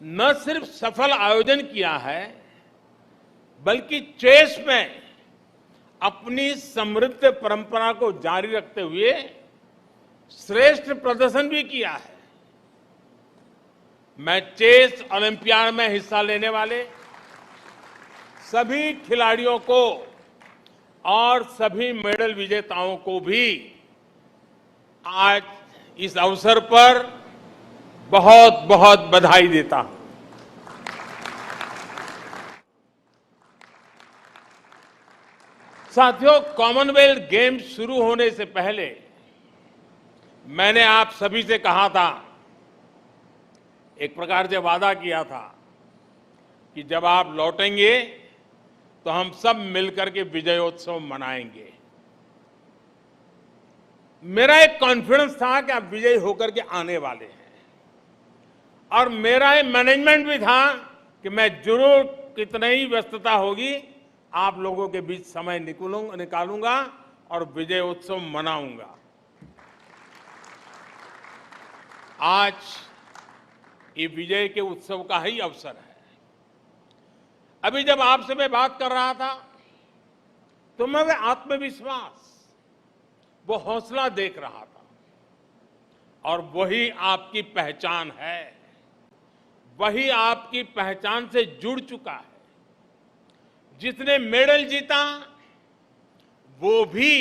न सिर्फ सफल आयोजन किया है, बल्कि चेस में अपनी समृद्ध परंपरा को जारी रखते हुए श्रेष्ठ प्रदर्शन भी किया है। मैं चेस ओलंपियाड में हिस्सा लेने वाले सभी खिलाड़ियों को और सभी मेडल विजेताओं को भी आज इस अवसर पर बहुत बहुत बधाई देता हूं। साथियों, कॉमनवेल्थ गेम्स शुरू होने से पहले मैंने आप सभी से कहा था, एक प्रकार से वादा किया था कि जब आप लौटेंगे तो हम सब मिलकर के विजयोत्सव मनाएंगे। मेरा एक कॉन्फिडेंस था कि आप विजयी होकर के आने वाले हैं और मेरा एक मैनेजमेंट भी था कि मैं जरूर कितनी ही व्यस्तता होगी आप लोगों के बीच समय निकालूंगा और विजयोत्सव मनाऊंगा। आज ये विजय के उत्सव का ही अवसर है। अभी जब आपसे मैं बात कर रहा था तो मैं आत्मविश्वास, वो हौसला देख रहा था और वही आपकी पहचान है, वही आपकी पहचान से जुड़ चुका है। जिसने मेडल जीता वो भी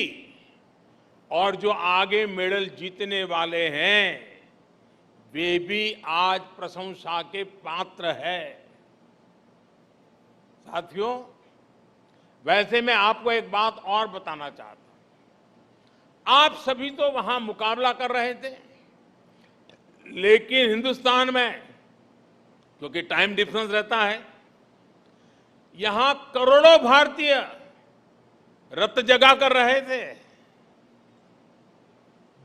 और जो आगे मेडल जीतने वाले हैं वे भी आज प्रशंसा के पात्र है। साथियों, वैसे मैं आपको एक बात और बताना चाहता हूं। आप सभी तो वहां मुकाबला कर रहे थे, लेकिन हिंदुस्तान में क्योंकि टाइम डिफरेंस रहता है, यहां करोड़ों भारतीय रत जगा कर रहे थे।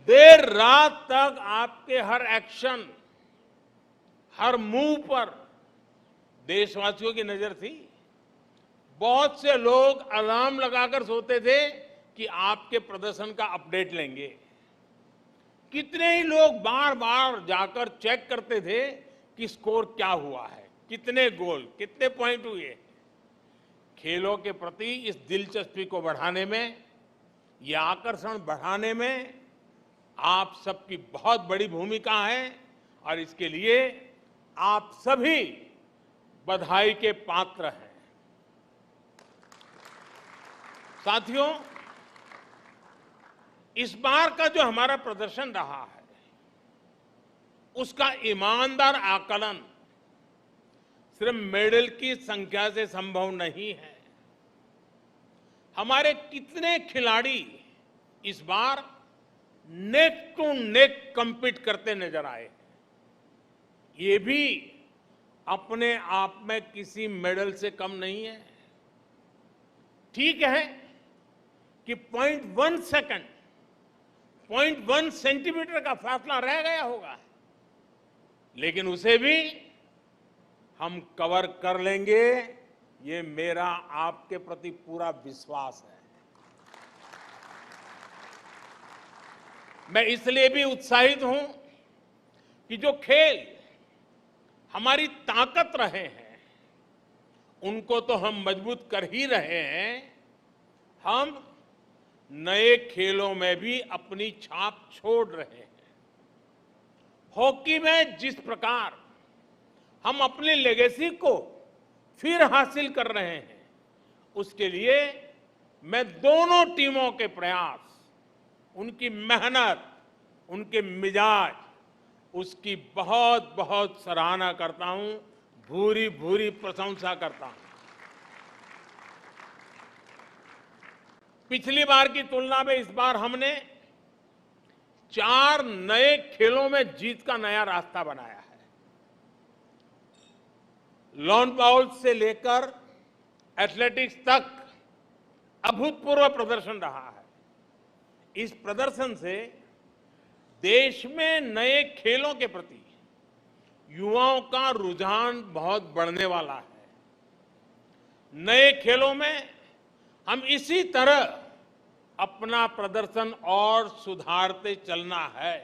देर रात तक आपके हर एक्शन, हर मूव पर देशवासियों की नजर थी। बहुत से लोग अलार्म लगाकर सोते थे कि आपके प्रदर्शन का अपडेट लेंगे। कितने ही लोग बार बार जाकर चेक करते थे कि स्कोर क्या हुआ है, कितने गोल, कितने पॉइंट हुए। खेलों के प्रति इस दिलचस्पी को बढ़ाने में, यह आकर्षण बढ़ाने में आप सबकी बहुत बड़ी भूमिका है और इसके लिए आप सभी बधाई के पात्र हैं। साथियों, इस बार का जो हमारा प्रदर्शन रहा है उसका ईमानदार आकलन सिर्फ मेडल की संख्या से संभव नहीं है। हमारे कितने खिलाड़ी इस बार नेक टू नेक कम्पीट करते नजर आए, ये भी अपने आप में किसी मेडल से कम नहीं है। ठीक है कि 0.1 सेकंड, 0.1 सेंटीमीटर का फासला रह गया होगा, लेकिन उसे भी हम कवर कर लेंगे, ये मेरा आपके प्रति पूरा विश्वास है। मैं इसलिए भी उत्साहित हूं कि जो खेल हमारी ताकत रहे हैं उनको तो हम मजबूत कर ही रहे हैं, हम नए खेलों में भी अपनी छाप छोड़ रहे हैं। हॉकी में जिस प्रकार हम अपनी लेगेसी को फिर हासिल कर रहे हैं, उसके लिए मैं दोनों टीमों के प्रयास, उनकी मेहनत, उनके मिजाज, उसकी बहुत बहुत सराहना करता हूं, भूरी भूरी प्रशंसा करता हूं। पिछली बार की तुलना में इस बार हमने 4 नए खेलों में जीत का नया रास्ता बनाया है। लॉन बाउल्स से लेकर एथलेटिक्स तक अभूतपूर्व प्रदर्शन रहा है। इस प्रदर्शन से देश में नए खेलों के प्रति युवाओं का रुझान बहुत बढ़ने वाला है। नए खेलों में हम इसी तरह अपना प्रदर्शन और सुधारते चलना है।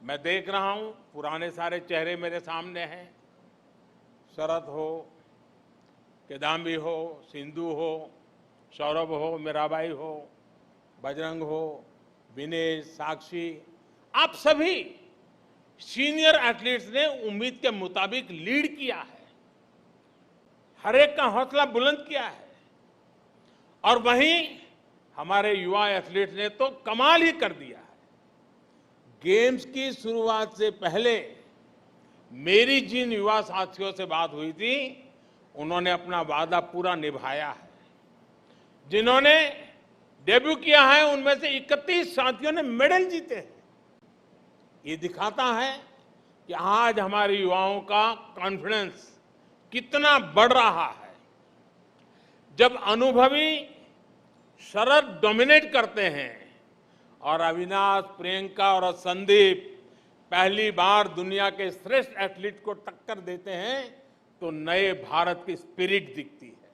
मैं देख रहा हूं पुराने सारे चेहरे मेरे सामने हैं। शरद हो, किदाम्बी हो, सिंधु हो, सौरभ हो, मीराबाई हो, बजरंग हो, विनेश, साक्षी, आप सभी सीनियर एथलीट्स ने उम्मीद के मुताबिक लीड किया है, हर एक का हौसला बुलंद किया है। और वहीं हमारे युवा एथलीट्स ने तो कमाल ही कर दिया है। गेम्स की शुरुआत से पहले मेरी जिन युवा साथियों से बात हुई थी, उन्होंने अपना वादा पूरा निभाया है। जिन्होंने डेब्यू किया है उनमें से 31 साथियों ने मेडल जीते हैं। ये दिखाता है कि आज हमारे युवाओं का कॉन्फिडेंस कितना बढ़ रहा है। जब अनुभवी शरद डोमिनेट करते हैं और अविनाश, प्रियंका और संदीप पहली बार दुनिया के श्रेष्ठ एथलीट को टक्कर देते हैं, तो नए भारत की स्पिरिट दिखती है।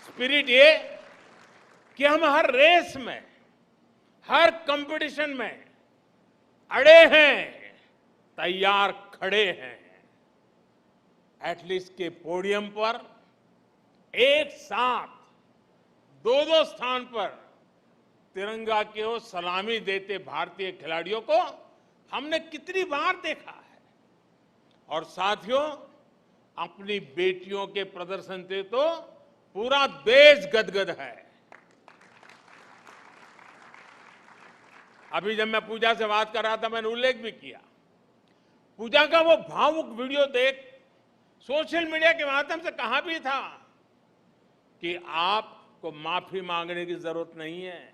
स्पिरिट ये कि हम हर रेस में, हर कंपटीशन में अड़े हैं, तैयार खड़े हैं। एथलीट्स के पोडियम पर एक साथ दो स्थान पर तिरंगा की ओर सलामी देते भारतीय खिलाड़ियों को हमने कितनी बार देखा है। और साथियों, अपनी बेटियों के प्रदर्शन से तो पूरा देश गदगद है। अभी जब मैं पूजा से बात कर रहा था, मैंने उल्लेख भी किया, पूजा का वो भावुक वीडियो देख सोशल मीडिया के माध्यम से कहा भी था कि आपको माफी मांगने की जरूरत नहीं है,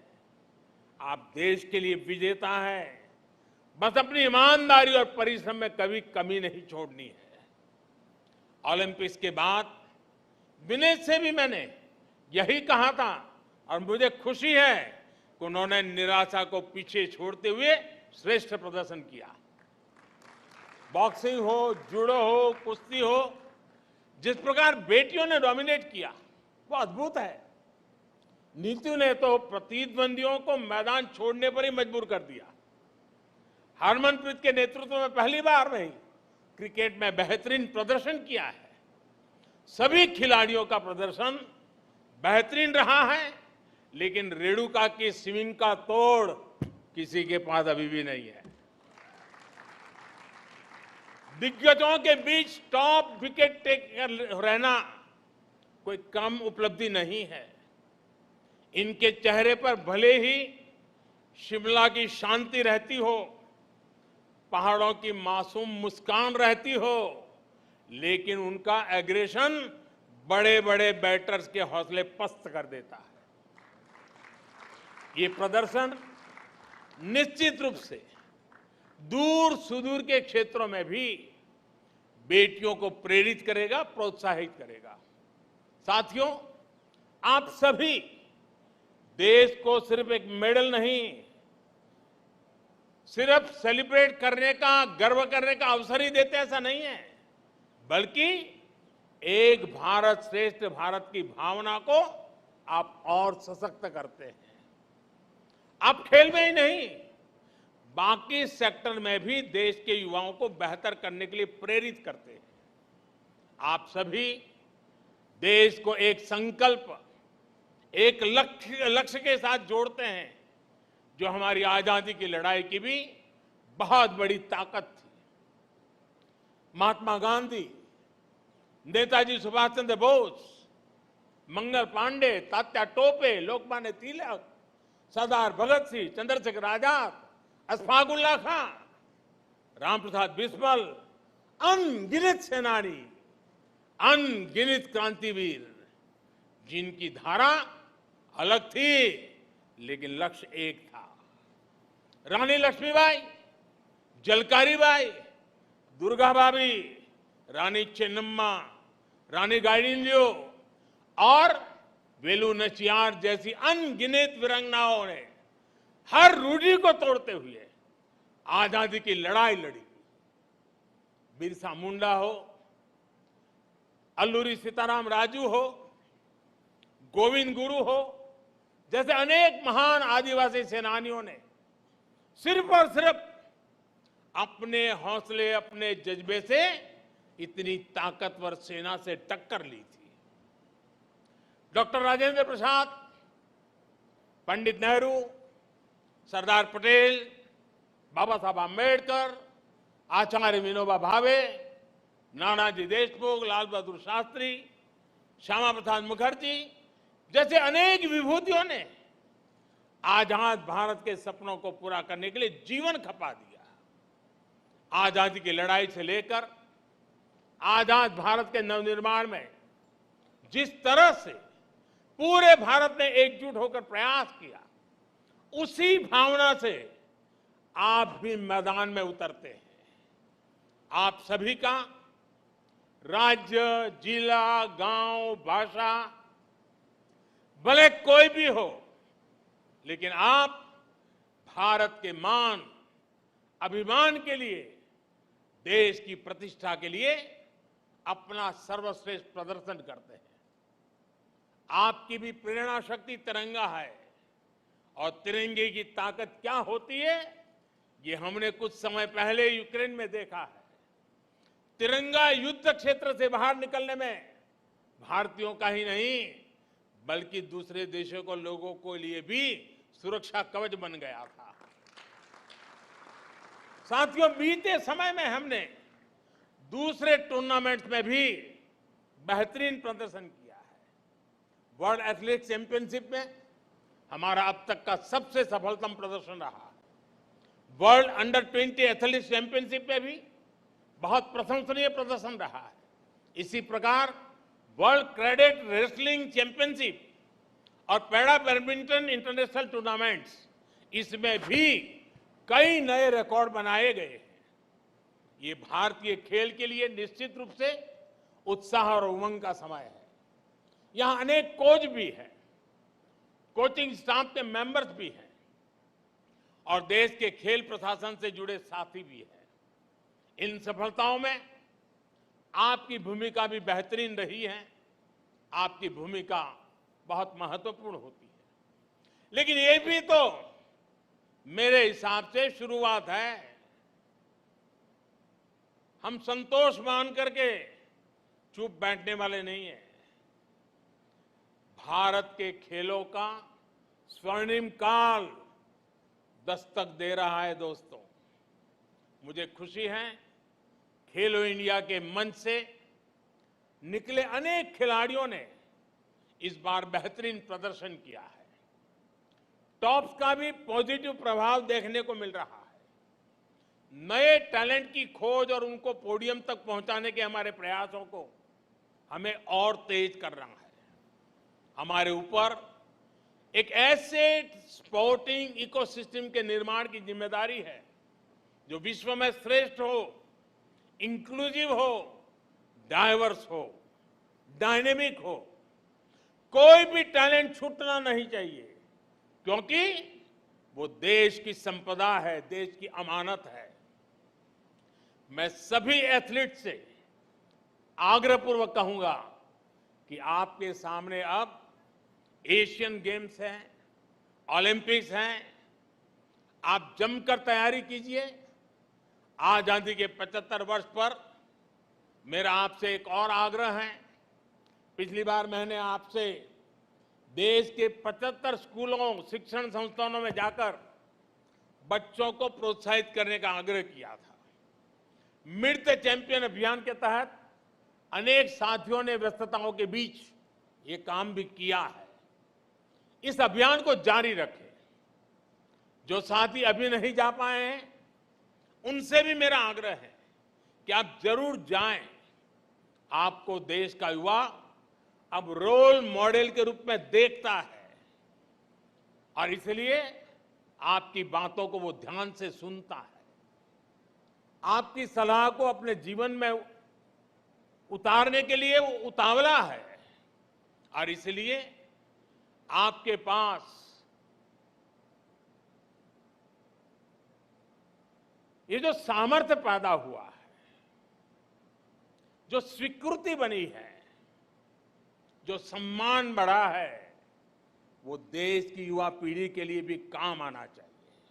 आप देश के लिए विजेता हैं, बस अपनी ईमानदारी और परिश्रम में कभी कमी नहीं छोड़नी है। ओलंपिक्स के बाद विनेश से भी मैंने यही कहा था और मुझे खुशी है कि उन्होंने निराशा को पीछे छोड़ते हुए श्रेष्ठ प्रदर्शन किया। बॉक्सिंग हो, जूडो हो, कुश्ती हो, जिस प्रकार बेटियों ने डोमिनेट किया वो अद्भुत है। नीतू ने तो प्रतिद्वंदियों को मैदान छोड़ने पर ही मजबूर कर दिया। हरमनप्रीत के नेतृत्व में पहली बार नहीं, क्रिकेट में बेहतरीन प्रदर्शन किया है। सभी खिलाड़ियों का प्रदर्शन बेहतरीन रहा है, लेकिन रेणुका की स्विंग का तोड़ किसी के पास अभी भी नहीं है। दिग्गजों के बीच टॉप विकेट टेकर रहना कोई कम उपलब्धि नहीं है। इनके चेहरे पर भले ही शिमला की शांति रहती हो, पहाड़ों की मासूम मुस्कान रहती हो, लेकिन उनका एग्रेशन बड़े बड़े बैटर्स के हौसले पस्त कर देता है। ये प्रदर्शन निश्चित रूप से दूर सुदूर के क्षेत्रों में भी बेटियों को प्रेरित करेगा, प्रोत्साहित करेगा। साथियों, आप सभी देश को सिर्फ एक मेडल नहीं, सिर्फ सेलिब्रेट करने का, गर्व करने का अवसर ही देते, ऐसा नहीं है, बल्कि एक भारत श्रेष्ठ भारत की भावना को आप और सशक्त करते हैं। आप खेल में ही नहीं, बाकी सेक्टर में भी देश के युवाओं को बेहतर करने के लिए प्रेरित करते हैं। आप सभी देश को एक संकल्प, एक लक्ष्य के साथ जोड़ते हैं, जो हमारी आजादी की लड़ाई की भी बहुत बड़ी ताकत थी। महात्मा गांधी, नेताजी सुभाष चंद्र बोस, मंगल पांडे, तात्या टोपे, लोकमान्य तिलक, सरदार भगत सिंह, चंद्रशेखर आजाद, अशफाक उल्लाह खां, रामप्रसाद बिस्मिल, अनगिनत सेनानी, अनगिनत क्रांतिवीर, जिनकी धारा अलग थी लेकिन लक्ष्य एक था। रानी लक्ष्मीबाई, झलकारी बाई, दुर्गा भाभी, रानी चेन्नम्मा, रानी गाइडिंलियो और वेलु नचियार जैसी अनगिनत वीरांगनाओं ने हर रूढ़ी को तोड़ते हुए आजादी की लड़ाई लड़ी। बिरसा मुंडा हो, अल्लूरी सीताराम राजू हो, गोविंद गुरु हो, जैसे अनेक महान आदिवासी सेनानियों ने सिर्फ और सिर्फ अपने हौसले, अपने जज्बे से इतनी ताकतवर सेना से टक्कर ली थी। डॉक्टर राजेंद्र प्रसाद, पंडित नेहरू, सरदार पटेल, बाबा साहब आम्बेडकर, आचार्य विनोबा भावे, नानाजी देशमुख, लाल बहादुर शास्त्री, श्यामा प्रसाद मुखर्जी जैसे अनेक विभूतियों ने आजाद भारत के सपनों को पूरा करने के लिए जीवन खपा दिया। आजादी की लड़ाई से लेकर आजाद भारत के नवनिर्माण में जिस तरह से पूरे भारत ने एकजुट होकर प्रयास किया, उसी भावना से आप भी मैदान में उतरते हैं। आप सभी का राज्य, जिला, गांव, भाषा भले कोई भी हो, लेकिन आप भारत के मान, अभिमान के लिए, देश की प्रतिष्ठा के लिए अपना सर्वश्रेष्ठ प्रदर्शन करते हैं। आपकी भी प्रेरणा शक्ति तिरंगा है, और तिरंगे की ताकत क्या होती है, ये हमने कुछ समय पहले यूक्रेन में देखा है। तिरंगा युद्ध क्षेत्र से बाहर निकलने में भारतीयों का ही नहीं, बल्कि दूसरे देशों को, लोगों को लिए भी सुरक्षा कवच बन गया था। साथियों, बीते समय में हमने दूसरे टूर्नामेंट्स में भी बेहतरीन प्रदर्शन किया है। वर्ल्ड एथलेटिक्स चैंपियनशिप में हमारा अब तक का सबसे सफलतम प्रदर्शन रहा। वर्ल्ड अंडर 20 एथलेटिक्स चैंपियनशिप में भी बहुत प्रशंसनीय प्रदर्शन रहा है। इसी प्रकार वर्ल्ड कैडेट रेसलिंग चैंपियनशिप और पैरा बैडमिंटन इंटरनेशनल टूर्नामेंट्स, इसमें भी कई नए रिकॉर्ड बनाए गए हैं। ये भारतीय खेल के लिए निश्चित रूप से उत्साह और उमंग का समय है। यहां अनेक कोच भी हैं, कोचिंग स्टाफ के मेंबर्स भी हैं, और देश के खेल प्रशासन से जुड़े साथी भी हैं। इन सफलताओं में आपकी भूमिका भी बेहतरीन रही है। आपकी भूमिका बहुत महत्वपूर्ण होती है। लेकिन ये भी तो मेरे हिसाब से शुरुआत है। हम संतोष मान करके चुप बैठने वाले नहीं हैं। भारत के खेलों का स्वर्णिम काल दस्तक दे रहा है। दोस्तों, मुझे खुशी है, खेलो इंडिया के मंच से निकले अनेक खिलाड़ियों ने इस बार बेहतरीन प्रदर्शन किया है। टॉप्स का भी पॉजिटिव प्रभाव देखने को मिल रहा है। नए टैलेंट की खोज और उनको पोडियम तक पहुंचाने के हमारे प्रयासों को हमें और तेज करना है। हमारे ऊपर एक ऐसे स्पोर्टिंग इकोसिस्टम के निर्माण की जिम्मेदारी है जो विश्व में श्रेष्ठ हो, इंक्लूसिव हो, डाइवर्स हो, डायनेमिक हो। कोई भी टैलेंट छूटना नहीं चाहिए, क्योंकि वो देश की संपदा है, देश की अमानत है। मैं सभी एथलीट से आग्रहपूर्वक कहूंगा कि आपके सामने अब एशियन गेम्स हैं, ओलंपिक्स हैं। आप जमकर तैयारी कीजिए। आजादी के 75 वर्ष पर मेरा आपसे एक और आग्रह है। पिछली बार मैंने आपसे देश के 75 स्कूलों, शिक्षण संस्थानों में जाकर बच्चों को प्रोत्साहित करने का आग्रह किया था। मीट द चैंपियन अभियान के तहत अनेक साथियों ने व्यस्तताओं के बीच ये काम भी किया है। इस अभियान को जारी रखें। जो साथी अभी नहीं जा पाए हैं, उनसे भी मेरा आग्रह है कि आप जरूर जाएं। आपको देश का युवा अब रोल मॉडल के रूप में देखता है, और इसलिए आपकी बातों को वो ध्यान से सुनता है। आपकी सलाह को अपने जीवन में उतारने के लिए वो उतावला है, और इसलिए आपके पास ये जो सामर्थ्य पैदा हुआ है, जो स्वीकृति बनी है, जो सम्मान बढ़ा है, वो देश की युवा पीढ़ी के लिए भी काम आना चाहिए।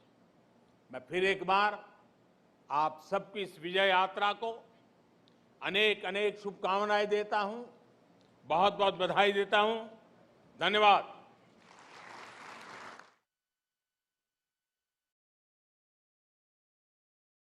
मैं फिर एक बार आप सबकी इस विजय यात्रा को अनेक अनेक शुभकामनाएं देता हूं, बहुत बहुत बधाई देता हूं। धन्यवाद।